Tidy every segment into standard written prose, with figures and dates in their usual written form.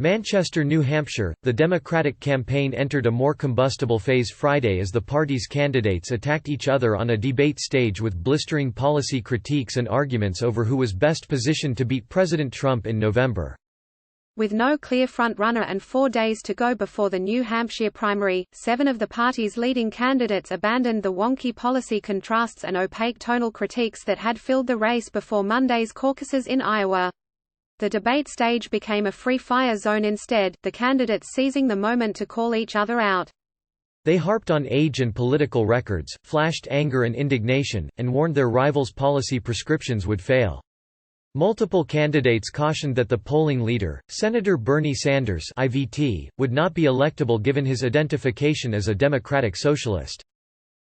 Manchester, New Hampshire, the Democratic campaign entered a more combustible phase Friday as the party's candidates attacked each other on a debate stage with blistering policy critiques and arguments over who was best positioned to beat President Trump in November. With no clear front-runner and 4 days to go before the New Hampshire primary, 7 of the party's leading candidates abandoned the wonky policy contrasts and opaque tonal critiques that had filled the race before Monday's caucuses in Iowa. The debate stage became a free-fire zone instead, the candidates seizing the moment to call each other out. They harped on age and political records, flashed anger and indignation, and warned their rivals' policy prescriptions would fail. Multiple candidates cautioned that the polling leader, Senator Bernie Sanders (IVT), would not be electable given his identification as a Democratic Socialist.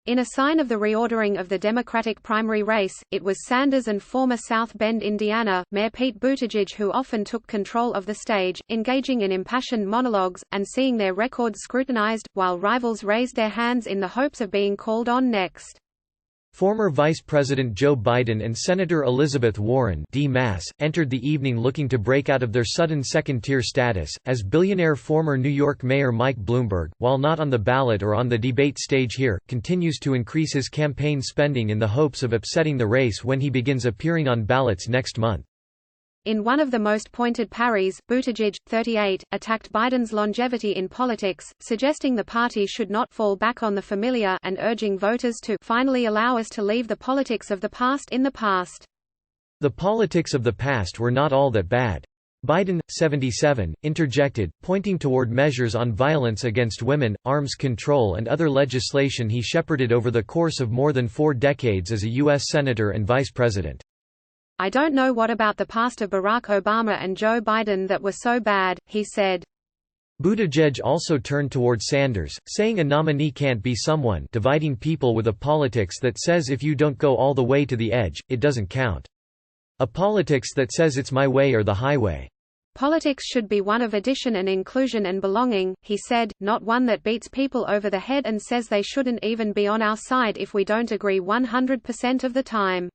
In a sign of the reordering of the Democratic primary race, it was Sanders and former South Bend, Indiana, Mayor Pete Buttigieg who often took control of the stage, engaging in impassioned monologues, and seeing their records scrutinized, while rivals raised their hands in the hopes of being called on next. Former Vice President Joe Biden and Senator Elizabeth Warren entered the evening looking to break out of their sudden second-tier status, as billionaire former New York Mayor Mike Bloomberg, while not on the ballot or on the debate stage here, continues to increase his campaign spending in the hopes of upsetting the race when he begins appearing on ballots next month. In one of the most pointed parries, Buttigieg, 38, attacked Biden's longevity in politics, suggesting the party should not fall back on the familiar and urging voters to finally allow us to leave the politics of the past in the past. The politics of the past were not all that bad. Biden, 77, interjected, pointing toward measures on violence against women, arms control and other legislation he shepherded over the course of more than 4 decades as a U.S. Senator and Vice President. "I don't know what about the past of Barack Obama and Joe Biden that were so bad," he said. Buttigieg also turned toward Sanders, saying a nominee can't be someone dividing people with a politics that says if you don't go all the way to the edge, it doesn't count. A politics that says it's my way or the highway. Politics should be one of addition and inclusion and belonging, he said, not one that beats people over the head and says they shouldn't even be on our side if we don't agree 100% of the time.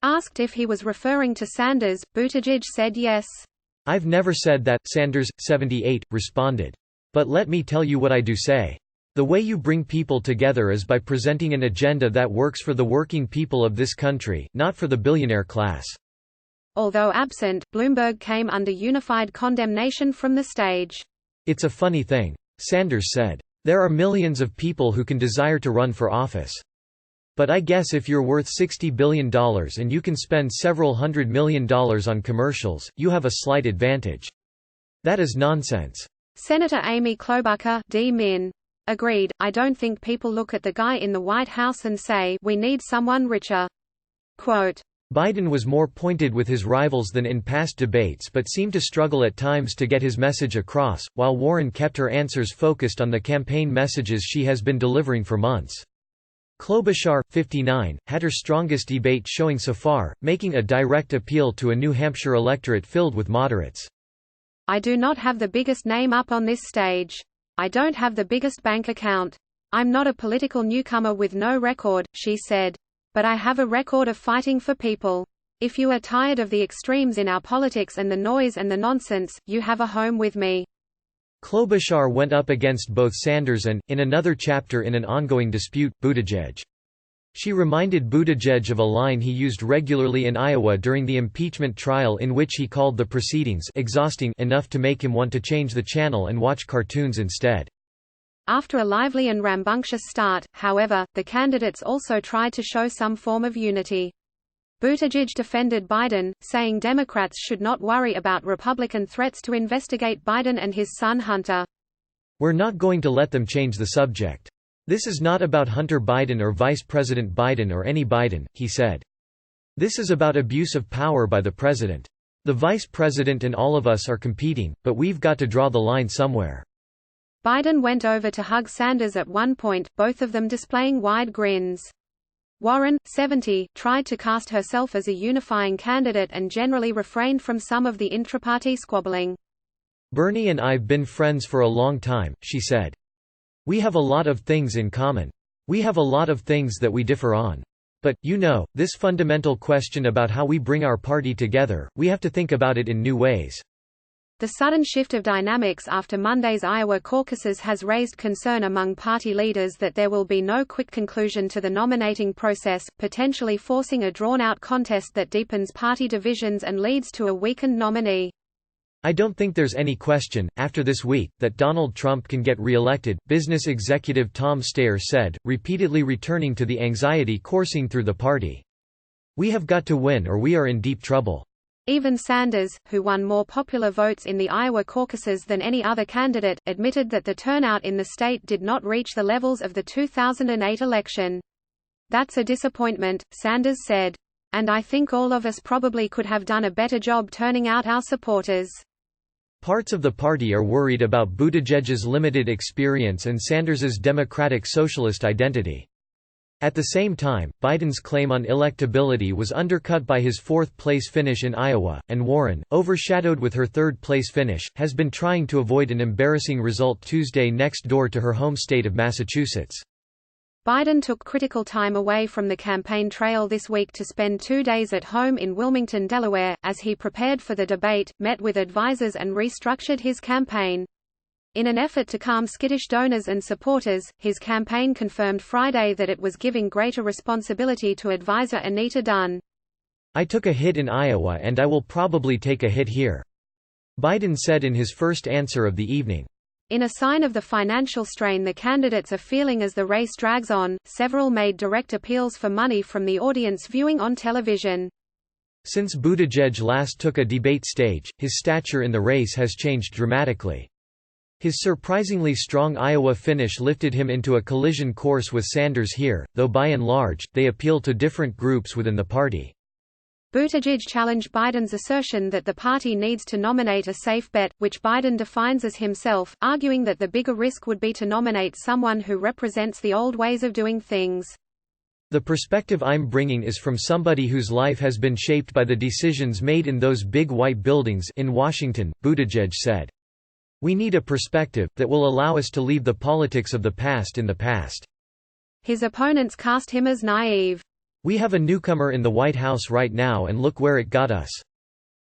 Asked if he was referring to Sanders, Buttigieg said yes. "I've never said that," Sanders, 78, responded. "But let me tell you what I do say. The way you bring people together is by presenting an agenda that works for the working people of this country, not for the billionaire class." Although absent, Bloomberg came under unified condemnation from the stage. "It's a funny thing," Sanders said. "There are millions of people who can desire to run for office. But I guess if you're worth $60 billion and you can spend several $100 million on commercials, you have a slight advantage. That is nonsense." Senator Amy Klobuchar, D-Min. Agreed, "I don't think people look at the guy in the White House and say, we need someone richer." Quote, Biden was more pointed with his rivals than in past debates but seemed to struggle at times to get his message across, while Warren kept her answers focused on the campaign messages she has been delivering for months. Klobuchar, 59, had her strongest debate showing so far, making a direct appeal to a New Hampshire electorate filled with moderates. "I do not have the biggest name up on this stage. I don't have the biggest bank account. I'm not a political newcomer with no record," she said. "But I have a record of fighting for people. If you are tired of the extremes in our politics and the noise and the nonsense, you have a home with me." Klobuchar went up against both Sanders and, in another chapter in an ongoing dispute, Buttigieg. She reminded Buttigieg of a line he used regularly in Iowa during the impeachment trial in which he called the proceedings exhausting enough to make him want to change the channel and watch cartoons instead. After a lively and rambunctious start, however, the candidates also tried to show some form of unity. Buttigieg defended Biden, saying Democrats should not worry about Republican threats to investigate Biden and his son Hunter. "We're not going to let them change the subject. This is not about Hunter Biden or Vice President Biden or any Biden," he said. "This is about abuse of power by the president. The vice president and all of us are competing, but we've got to draw the line somewhere." Biden went over to hug Sanders at one point, both of them displaying wide grins. Warren, 70, tried to cast herself as a unifying candidate and generally refrained from some of the intra-party squabbling. "Bernie and I've been friends for a long time," she said. "We have a lot of things in common. We have a lot of things that we differ on. But, you know, this fundamental question about how we bring our party together, we have to think about it in new ways." The sudden shift of dynamics after Monday's Iowa caucuses has raised concern among party leaders that there will be no quick conclusion to the nominating process, potentially forcing a drawn-out contest that deepens party divisions and leads to a weakened nominee. I don't think there's any question, after this week, that Donald Trump can get re-elected, business executive Tom Steyer said, repeatedly returning to the anxiety coursing through the party. We have got to win or we are in deep trouble. Even Sanders, who won more popular votes in the Iowa caucuses than any other candidate, admitted that the turnout in the state did not reach the levels of the 2008 election. "That's a disappointment," Sanders said. "And I think all of us probably could have done a better job turning out our supporters." Parts of the party are worried about Buttigieg's limited experience and Sanders's democratic socialist identity. At the same time, Biden's claim on electability was undercut by his fourth-place finish in Iowa, and Warren, overshadowed with her third-place finish, has been trying to avoid an embarrassing result Tuesday next door to her home state of Massachusetts. Biden took critical time away from the campaign trail this week to spend 2 days at home in Wilmington, Delaware, as he prepared for the debate, met with advisors and restructured his campaign. In an effort to calm skittish donors and supporters, his campaign confirmed Friday that it was giving greater responsibility to advisor Anita Dunn. "I took a hit in Iowa and I will probably take a hit here," Biden said in his first answer of the evening. In a sign of the financial strain the candidates are feeling as the race drags on, several made direct appeals for money from the audience viewing on television. Since Buttigieg last took a debate stage, his stature in the race has changed dramatically. His surprisingly strong Iowa finish lifted him into a collision course with Sanders here, though by and large, they appeal to different groups within the party. Buttigieg challenged Biden's assertion that the party needs to nominate a safe bet, which Biden defines as himself, arguing that the bigger risk would be to nominate someone who represents the old ways of doing things. "The perspective I'm bringing is from somebody whose life has been shaped by the decisions made in those big white buildings in Washington," Buttigieg said. "We need a perspective that will allow us to leave the politics of the past in the past." His opponents cast him as naive. "We have a newcomer in the White House right now and look where it got us,"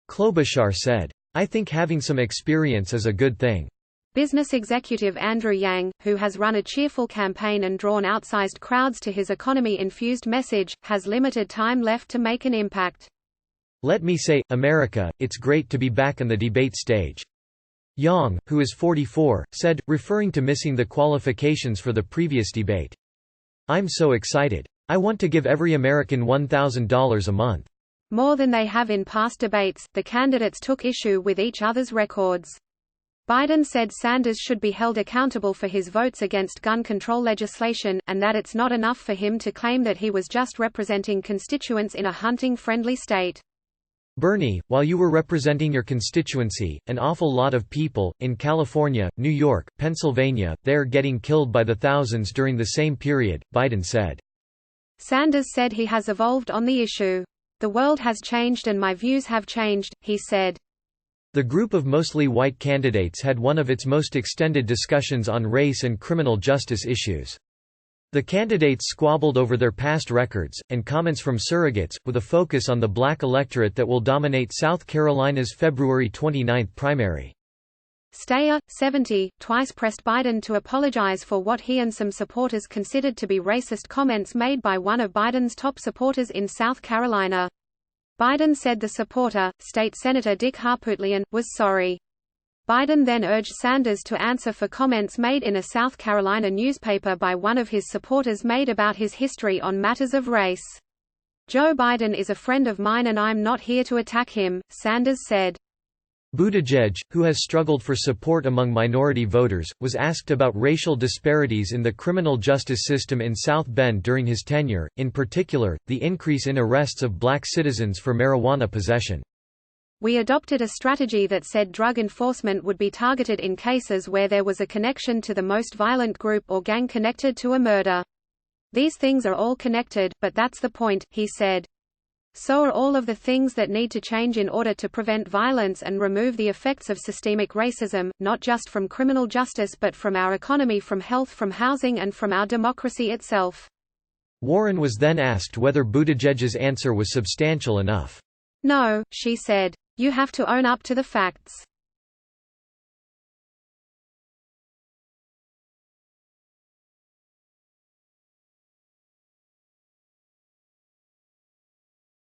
Klobuchar said. "I think having some experience is a good thing." Business executive Andrew Yang, who has run a cheerful campaign and drawn outsized crowds to his economy-infused message, has limited time left to make an impact. "Let me say, America, it's great to be back on the debate stage," Yang, who is 44, said, referring to missing the qualifications for the previous debate. "I'm so excited. I want to give every American $1,000 a month." More than they have in past debates, the candidates took issue with each other's records. Biden said Sanders should be held accountable for his votes against gun control legislation, and that it's not enough for him to claim that he was just representing constituents in a hunting-friendly state. "Bernie, while you were representing your constituency, an awful lot of people, in California, New York, Pennsylvania, they're getting killed by the thousands during the same period," Biden said. Sanders said he has evolved on the issue. "The world has changed and my views have changed," he said. The group of mostly white candidates had one of its most extended discussions on race and criminal justice issues. The candidates squabbled over their past records, and comments from surrogates, with a focus on the black electorate that will dominate South Carolina's February 29 primary. Steyer, 70, twice pressed Biden to apologize for what he and some supporters considered to be racist comments made by one of Biden's top supporters in South Carolina. Biden said the supporter, State Senator Dick Harpootlian, was sorry. Biden then urged Sanders to answer for comments made in a South Carolina newspaper by one of his supporters made about his history on matters of race. "Joe Biden is a friend of mine and I'm not here to attack him," Sanders said. Buttigieg, who has struggled for support among minority voters, was asked about racial disparities in the criminal justice system in South Bend during his tenure, in particular, the increase in arrests of black citizens for marijuana possession. "We adopted a strategy that said drug enforcement would be targeted in cases where there was a connection to the most violent group or gang connected to a murder. These things are all connected, but that's the point," he said. "So are all of the things that need to change in order to prevent violence and remove the effects of systemic racism, not just from criminal justice but from our economy, from health, from housing and from our democracy itself." Warren was then asked whether Buttigieg's answer was substantial enough. "No," she said. "You have to own up to the facts.